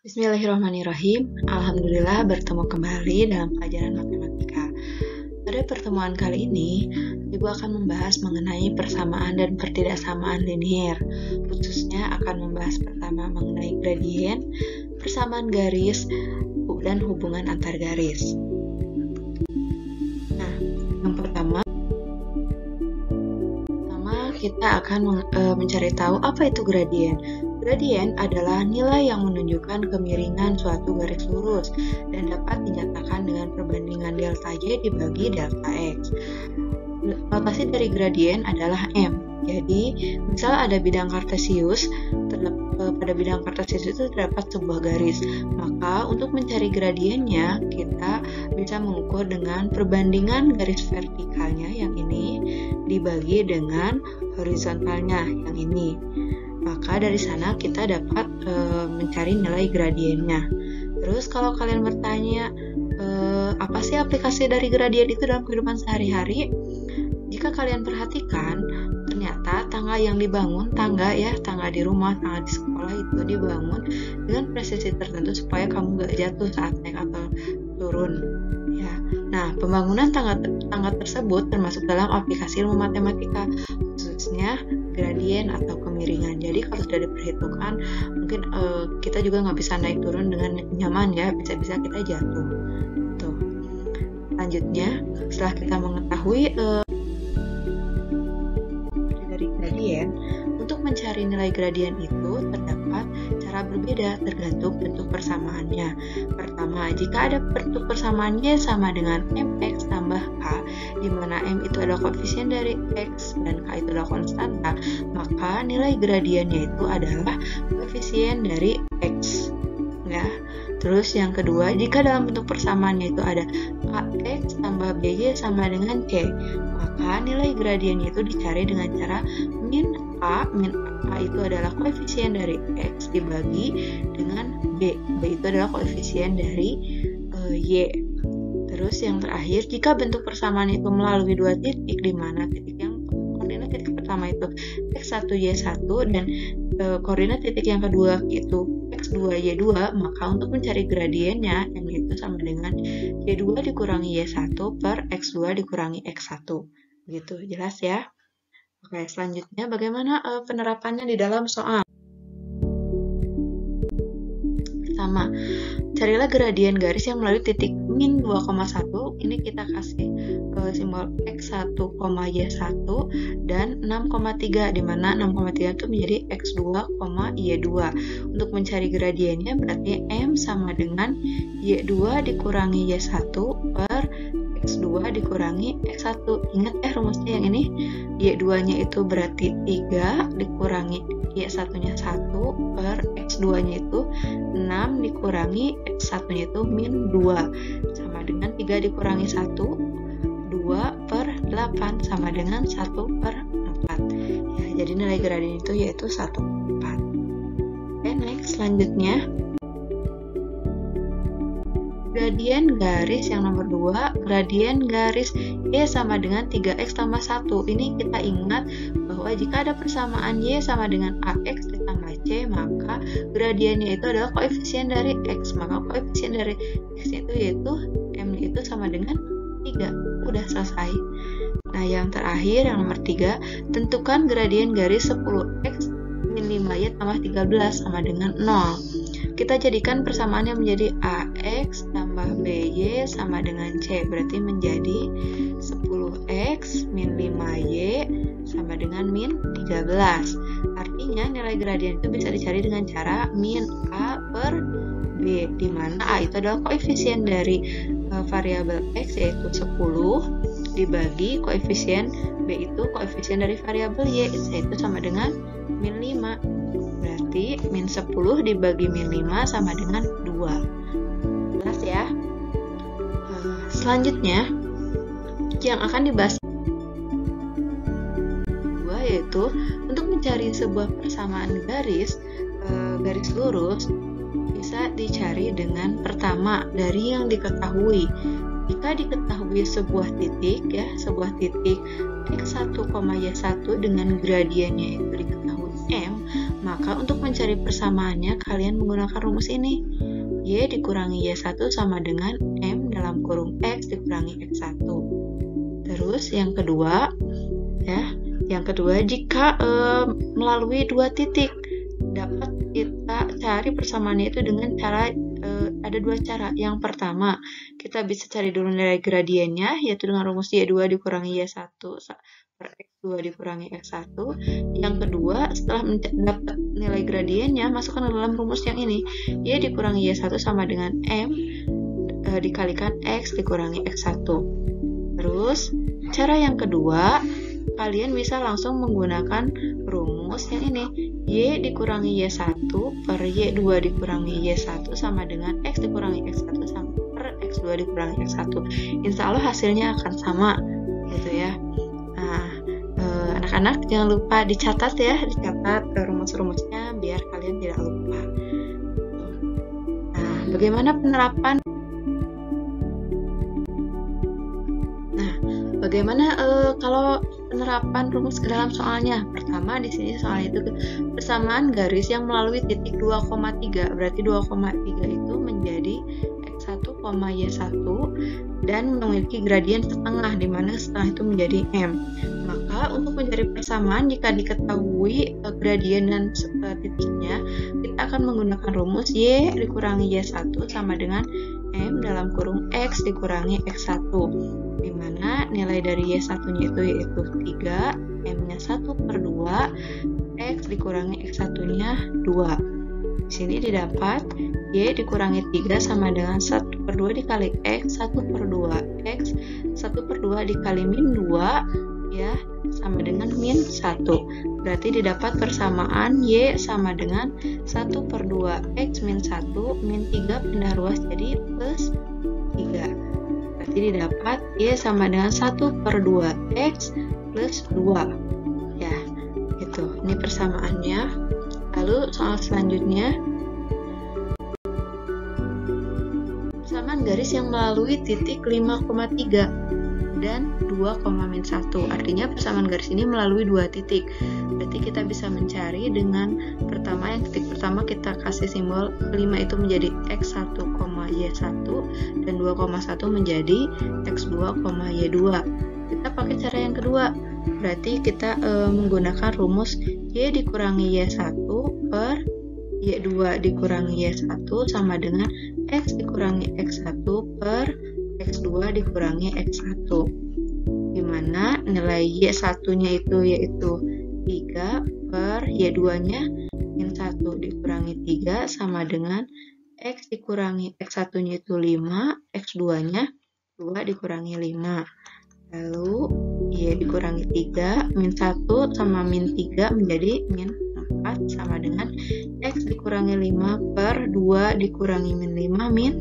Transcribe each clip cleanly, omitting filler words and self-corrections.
Bismillahirrahmanirrahim. Alhamdulillah bertemu kembali dalam pelajaran matematika. Pada pertemuan kali ini, Ibu akan membahas mengenai persamaan dan pertidaksamaan linier. Khususnya akan membahas pertama mengenai gradien, persamaan garis, dan hubungan antar garis. Nah, yang pertama kita akan mencari tahu apa itu gradien. Gradien adalah nilai yang menunjukkan kemiringan suatu garis lurus dan dapat dinyatakan dengan perbandingan delta Y dibagi delta X. Notasi dari gradien adalah M. Jadi, misal ada bidang kartesius, pada bidang kartesius itu terdapat sebuah garis. Maka, untuk mencari gradiennya, kita bisa mengukur dengan perbandingan garis vertikalnya yang ini dibagi dengan horizontalnya yang ini. Maka dari sana kita dapat mencari nilai gradiennya. Terus kalau kalian bertanya, apa sih aplikasi dari gradien itu dalam kehidupan sehari-hari? Jika kalian perhatikan, ternyata tangga yang dibangun, tangga di rumah, tangga di sekolah itu dibangun dengan presisi tertentu supaya kamu gak jatuh saat naik atau turun. Ya. Nah, pembangunan tangga tersebut termasuk dalam aplikasi ilmu matematika, khususnya gradien atau kemiringan. Jadi kalau sudah diperhitungkan, mungkin kita juga nggak bisa naik turun dengan nyaman ya, bisa-bisa kita jatuh. Tuh. Selanjutnya, setelah kita mengetahui dari gradien, untuk mencari nilai gradien itu terdapat cara berbeda tergantung bentuk persamaannya. Pertama, jika ada bentuk persamaan Y sama dengan MX tambah K, di mana M itu adalah koefisien dari X dan K itu adalah konstanta, maka nilai gradiennya itu adalah koefisien dari X. Ya. Terus yang kedua, jika dalam bentuk persamaannya itu ada AX tambah BY sama dengan C, maka nilai gradiennya itu dicari dengan cara min A itu adalah koefisien dari X dibagi dengan B. B itu adalah koefisien dari Y. Terus yang terakhir, jika bentuk persamaan itu melalui dua titik, di mana titik yang koordinat titik pertama itu X1 Y1 dan koordinat titik yang kedua itu X2 Y2, maka untuk mencari gradiennya M itu sama dengan Y2 dikurangi Y1 per X2 dikurangi X1. Gitu, jelas ya? Oke, selanjutnya bagaimana penerapannya di dalam soal? Pertama, carilah gradien garis yang melalui titik min 2,1. Ini kita kasih simbol X1, Y1 dan 6,3, di mana 6,3 itu menjadi X2, Y2. Untuk mencari gradiennya berarti M sama dengan Y2 dikurangi Y1 per X2 dikurangi X1. Ingat rumusnya yang ini. Y2-nya itu berarti 3 dikurangi Y1-nya 1 per X2-nya itu 6 dikurangi X1-nya itu min 2 sama dengan 3 dikurangi 1, 2 per 8 sama dengan 1 per 4. Ya, jadi nilai gradien itu yaitu 1/4. Oke, next, selanjutnya gradien garis yang nomor 2, gradien garis Y sama dengan 3X tambah 1. Ini kita ingat bahwa jika ada persamaan Y sama dengan AX ditambah C, maka gradiennya itu adalah koefisien dari X. Maka koefisien dari X itu yaitu M itu sama dengan 3. Udah selesai. Nah, yang terakhir, yang nomor 3, tentukan gradien garis 10X min 5Y tambah 13 sama dengan 0. Kita jadikan persamaannya menjadi AX tambah BY sama dengan C, berarti menjadi 10X min 5Y sama dengan min 13. Artinya nilai gradien itu bisa dicari dengan cara min A per B, di mana A itu adalah koefisien dari variabel X yaitu 10 dibagi koefisien B itu koefisien dari variabel Y yaitu sama dengan min 5. Berarti min 10 dibagi min 5 sama dengan 2. Jelas ya? Selanjutnya yang akan dibahas yaitu untuk mencari sebuah persamaan garis lurus bisa dicari dengan pertama dari yang diketahui. Jika diketahui sebuah titik X1, Y1 dengan gradiennya itu diketahui M, Maka untuk mencari persamaannya, kalian menggunakan rumus ini. Y dikurangi Y1 sama dengan M dalam kurung X dikurangi X1. Terus yang kedua, jika melalui dua titik, dapat kita cari persamaannya itu dengan cara ada dua cara. Yang pertama, kita bisa cari dulu nilai gradiennya, yaitu dengan rumus Y2 dikurangi Y1 per X2 dikurangi X1. Yang kedua, setelah dapat nilai gradiennya, masukkan ke dalam rumus yang ini. Y dikurangi Y1 sama dengan M dikalikan X dikurangi X1. Terus, cara yang kedua, kalian bisa langsung menggunakan rumus yang ini. Y dikurangi Y1 per Y2 dikurangi Y1 sama dengan X dikurangi X1 sama per X2 dikurangi X1. Insya Allah hasilnya akan sama, gitu ya. Nah, anak-anak jangan lupa dicatat rumus-rumusnya biar kalian tidak lupa. Nah, bagaimana penerapan? Bagaimana kalau penerapan rumus ke dalam soalnya? Pertama, di sini soalnya itu persamaan garis yang melalui titik 2,3. Berarti 2,3 itu menjadi X1, Y1 dan memiliki gradien setengah, di mana setengah itu menjadi M. Maka untuk mencari persamaan, jika diketahui gradien dan titiknya, kita akan menggunakan rumus Y dikurangi Y1 sama dengan M dalam kurung X dikurangi X1, di mana nilai dari Y1-nya itu yaitu 3, M-nya 1/2, X dikurangi X1-nya 2. Di sini didapat Y dikurangi 3 sama dengan 1/2 dikali X 1/2. X 1/2 dikali min 2 ya sama dengan min 1. Berarti didapat persamaan Y sama dengan 1/2 X min 1 min 3 pindah ruas jadi plus 3. Berarti didapat Y sama dengan 1/2 X plus 2. Ya, gitu. Ini persamaannya. Lalu soal selanjutnya, persamaan garis yang melalui titik 5,3 dan 2,-1. Artinya persamaan garis ini melalui dua titik. Berarti kita bisa mencari dengan pertama, yang titik pertama kita kasih simbol 5 itu menjadi X1, Y1 dan 2,1 menjadi X2, Y2. Kita pakai cara yang kedua. Berarti kita menggunakan rumus Y dikurangi Y1 per Y2 dikurangi Y1 sama dengan X dikurangi X1 per X2 dikurangi X1, dimana nilai Y1-nya itu yaitu 3 per Y2-nya min 1 dikurangi 3 sama dengan X dikurangi X1-nya itu 5, X2-nya 2 dikurangi 5. Lalu Y dikurangi 3, min 1 sama min 3 menjadi min 4 sama dengan X dikurangi 5 per 2 dikurangi min 5 min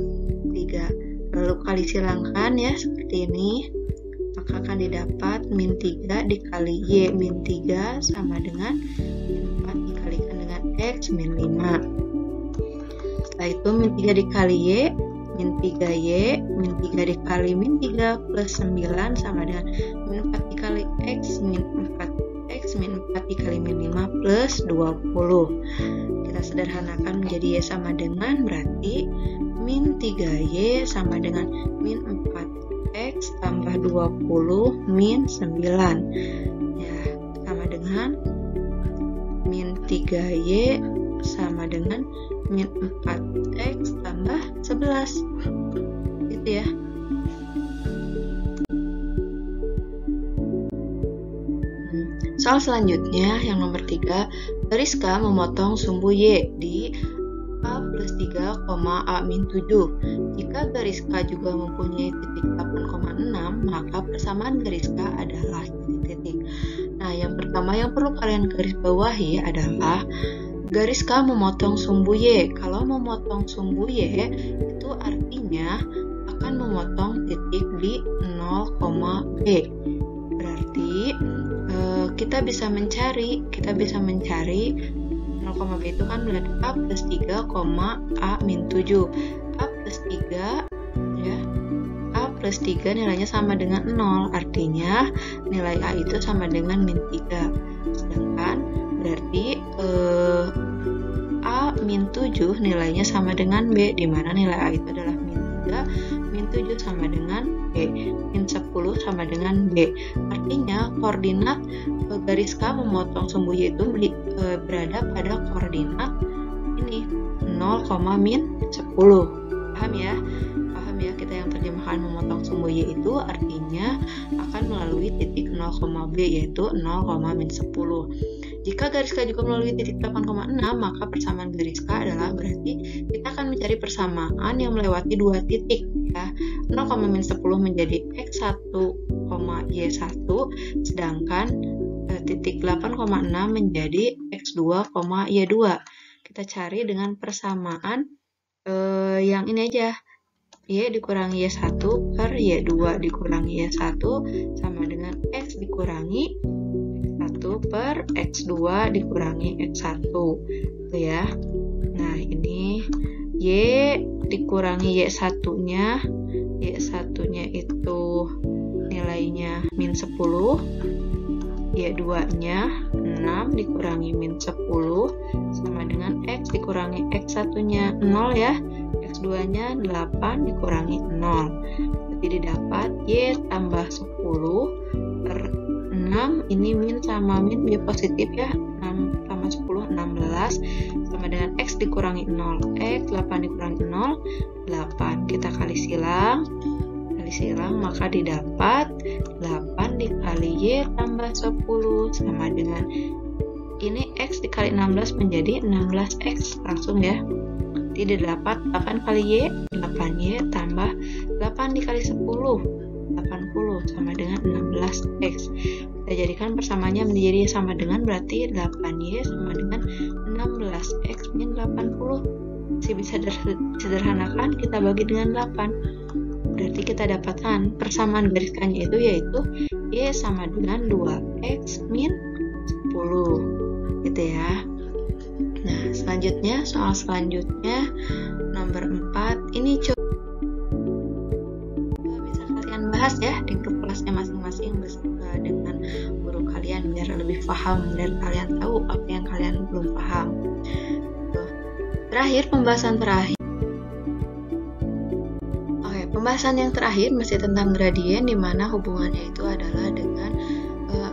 3. Lalu kali silangkan ya seperti ini, maka akan didapat min 3 dikali Y min 3 sama dengan min 4 dikalikan dengan X min 5. Setelah itu min 3 dikali Y min 3Y min 3 dikali min 3 plus 9 sama dengan min 4 dikali X min 4 X min 4 dikali min 5 plus 20. Kita sederhanakan menjadi Y sama dengan, berarti min 3Y sama dengan min 4X tambah 20 min 9 ya, sama dengan min 3Y sama dengan min 4X tambah 11 gitu ya. Soal selanjutnya yang nomor 3, garis K memotong sumbu Y di A plus 3, A min 7. Jika garis K juga mempunyai titik 8,6, maka persamaan garis K adalah titik-titik. Nah, yang pertama yang perlu kalian garis bawahi adalah garis K memotong sumbu Y. Kalau memotong sumbu Y, itu artinya akan memotong titik di 0, B. Berarti kita bisa mencari 0, B itu kan berarti A plus 3, A min 7. A plus 3 ya, A plus 3 nilainya sama dengan 0, artinya nilai A itu sama dengan min 3. Sedangkan berarti min 7 nilainya sama dengan B, di mana nilai A itu adalah min 3, min 7 sama dengan B, min 10 sama dengan B. Artinya koordinat garis K memotong sumbu Y itu berada pada koordinat ini 0, min 10. Paham ya? Paham ya, kita yang terjemahkan memotong sumbu Y itu artinya akan melalui titik 0, B, yaitu 0, min 10. Jika garis K juga melalui titik 8,6, maka persamaan garis K adalah berarti kita akan mencari persamaan yang melewati dua titik ya. 0, min 10 menjadi X1, Y1, sedangkan titik 8,6 menjadi X2, Y2. Kita cari dengan persamaan yang ini aja. Y dikurangi Y1 per Y2 dikurangi Y1 sama dengan X dikurangi X1 per X2 dikurangi X1. Itu ya. Nah, ini Y dikurangi Y1-nya. Y1-nya itu nilainya min 10. Y2-nya 6 dikurangi min 10 sama dengan X dikurangi X1-nya 0 ya. X2-nya 8 dikurangi 0. Jadi didapat Y tambah 10 per 6. Ini min sama min dia positif ya. 6 tambah 10, 16 sama dengan X dikurangi 0. X 8 dikurangi 0, 8. Kita kali silang, maka didapat 8 dikali Y tambah 10 sama dengan ini X dikali 16 menjadi 16X langsung ya. Jadi didapat 8 kali Y, 8Y tambah 8 dikali 10, 80 sama dengan 16X. Kita jadikan persamaannya menjadi sama dengan berarti 8Y sama dengan 16X min 80. Masih bisa sederhanakan, kita bagi dengan 8. Berarti kita dapatkan persamaan garis K-nya itu yaitu Y sama dengan 2X min 10. Gitu ya. Nah, selanjutnya, soal selanjutnya nomor 4. Ini coba bisa kalian bahas ya di grup kelasnya masing-masing beserta dengan guru kalian biar lebih paham dan kalian tahu apa yang kalian belum paham. Terakhir, pembahasan terakhir. Pembahasan yang terakhir masih tentang gradien, di mana hubungannya itu adalah dengan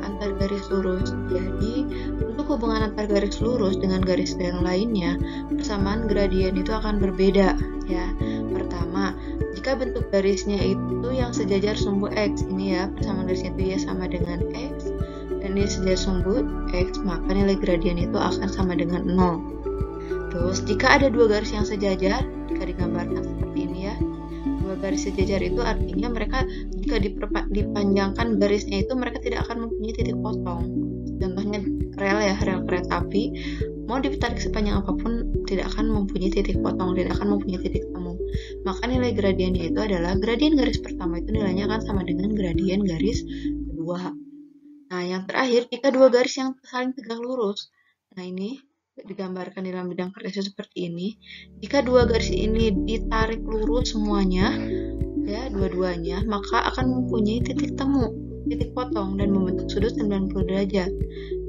antar garis lurus. Jadi untuk hubungan antar garis lurus dengan garis yang lainnya, persamaan gradien itu akan berbeda ya. Pertama, jika bentuk garisnya itu yang sejajar sumbu X, ini ya persamaan garisnya itu Y sama dengan X dan dia sejajar sumbu X, maka nilai gradien itu akan sama dengan 0. Terus jika ada dua garis yang sejajar, jika digambarkan seperti ini ya, dua garis sejajar itu artinya mereka jika dipanjangkan garisnya itu mereka tidak akan mempunyai titik potong. Contohnya rel ya, rel kereta api mau ditarik sepanjang apapun tidak akan mempunyai titik potong, tidak akan mempunyai titik temu. Maka nilai gradiennya itu adalah gradien garis pertama itu nilainya akan sama dengan gradien garis kedua. Nah, yang terakhir jika dua garis yang saling tegak lurus. Nah, ini digambarkan dalam bidang kertas seperti ini. Jika dua garis ini ditarik lurus semuanya ya, dua-duanya, maka akan mempunyai titik temu, titik potong dan membentuk sudut 90 derajat.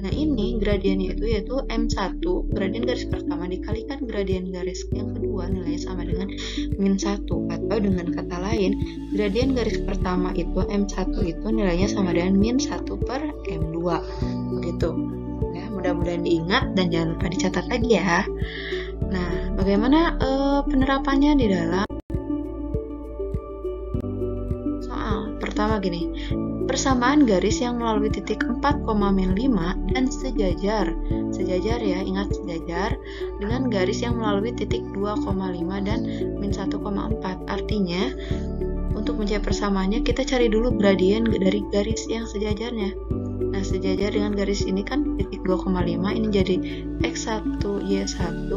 Nah, ini gradiennya itu yaitu M1, gradien garis pertama dikalikan gradien garis yang kedua nilainya sama dengan min 1, atau dengan kata lain gradien garis pertama itu M1 itu nilainya sama dengan min 1 per M2 begitu. Ya, mudah-mudahan diingat dan jangan lupa dicatat lagi ya. Nah, bagaimana penerapannya di dalam soal? Pertama gini, persamaan garis yang melalui titik 4,-5 dan sejajar ya, ingat sejajar dengan garis yang melalui titik 2,5 dan min 1,4. Artinya untuk mencari persamaannya kita cari dulu gradien dari garis yang sejajarnya. Nah, sejajar dengan garis ini kan titik 2,5 ini jadi X1 Y1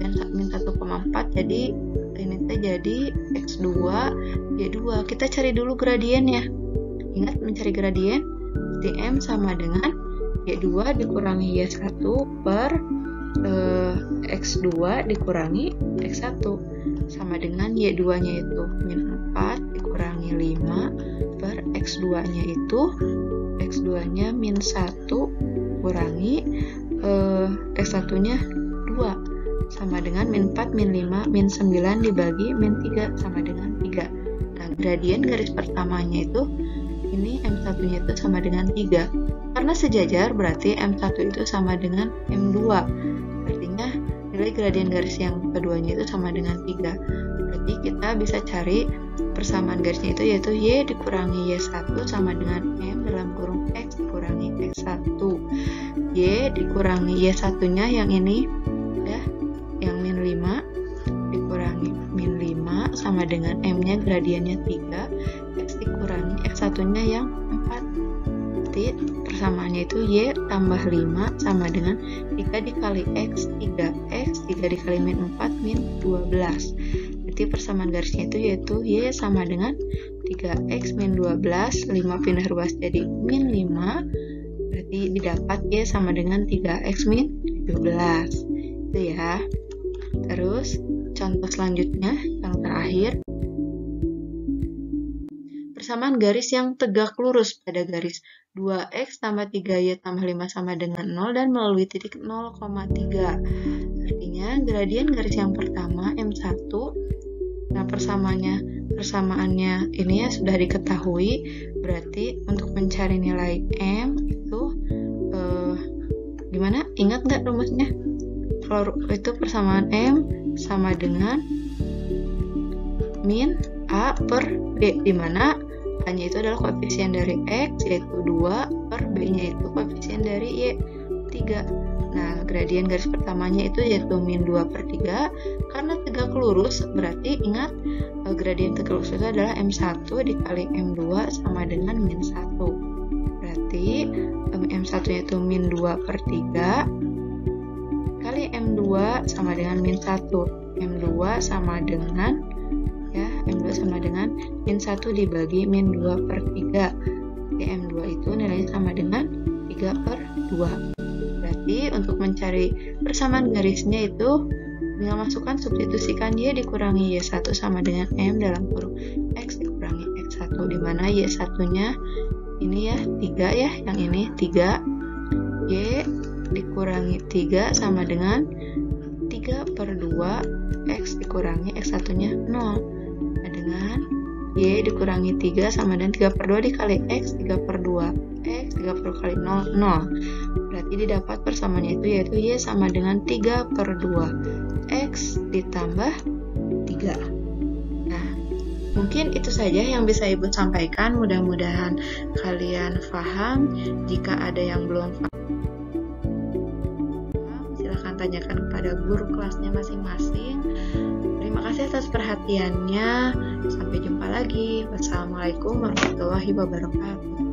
dan min 1,4, jadi ini jadi X2 Y2. Kita cari dulu gradiennya. Ingat mencari gradien, M sama dengan Y2 dikurangi Y1 per X2 dikurangi X1 sama dengan Y2 nya itu min 4 dikurangi 5 per X2 nya itu X2 nya min 1 kurangi X1 nya 2 sama dengan min 4, min 5, min 9 dibagi min 3 sama dengan 3. Nah, gradien garis pertamanya itu, ini M1-nya itu sama dengan 3. Karena sejajar, berarti M1 itu sama dengan M2. Artinya, nilai gradien garis yang keduanya itu sama dengan 3. Berarti kita bisa cari persamaan garisnya itu, yaitu Y dikurangi Y1 sama dengan M dalam kurung X dikurangi X1. Y dikurangi Y1-nya yang ini, ya, yang min 5 dikurangi min 5 sama dengan M-nya gradiennya 3, X dikurangi X1-nya yang 4. Berarti persamaannya itu Y tambah 5 sama dengan 3 dikali X, 3X, 3 dikali min 4, min 12. Berarti persamaan garisnya itu yaitu Y sama dengan 3X min 12, 5 pindah ruas jadi min 5, berarti didapat Y sama dengan 3X min 17. Itu ya. Terus contoh selanjutnya yang terakhir, persamaan garis yang tegak lurus pada garis 2X tambah 3Y tambah 5 sama dengan 0 dan melalui titik 0,3. Artinya gradien garis yang pertama M1. Nah, persamaannya ini ya sudah diketahui. Berarti untuk mencari nilai M itu gimana? Ingat nggak rumusnya? Kalau itu persamaan M sama dengan min A per B, di mana A-nya itu adalah koefisien dari X, yaitu 2, per B-nya itu koefisien dari Y, 3. Nah, gradien garis pertamanya itu yaitu min 2 per 3. Karena tegak lurus, berarti ingat gradien tegak lurus itu adalah M1 dikali M2 sama dengan min 1. Berarti M1-nya itu min 2 per 3 kali M2 sama dengan min 1. M2 sama dengan, ya, M2 sama dengan min 1 dibagi min 2 per 3. Jadi M2 itu nilainya sama dengan 3 per 2. Berarti untuk mencari persamaan garisnya itu dengan masukkan substitusikan Y dikurangi Y1 sama dengan M dalam kurung X dikurangi X1, di mana Y1-nya ini ya 3 ya, yang ini 3. Y dikurangi 3 sama dengan 3 per 2 X dikurangi X1-nya 0. Nah, dengan Y dikurangi 3 sama dengan 3 per 2 dikali X, 3 per 2 X, 3 per 2 kali 0, 0. Berarti didapat persamaannya itu yaitu Y sama dengan 3 per 2 X ditambah 3. Nah, mungkin itu saja yang bisa Ibu sampaikan. Mudah-mudahan kalian paham. Jika ada yang belum paham, silahkan tanyakan kepada guru kelasnya masing-masing. Terima kasih atas perhatiannya. Sampai jumpa lagi. Wassalamualaikum warahmatullahi wabarakatuh.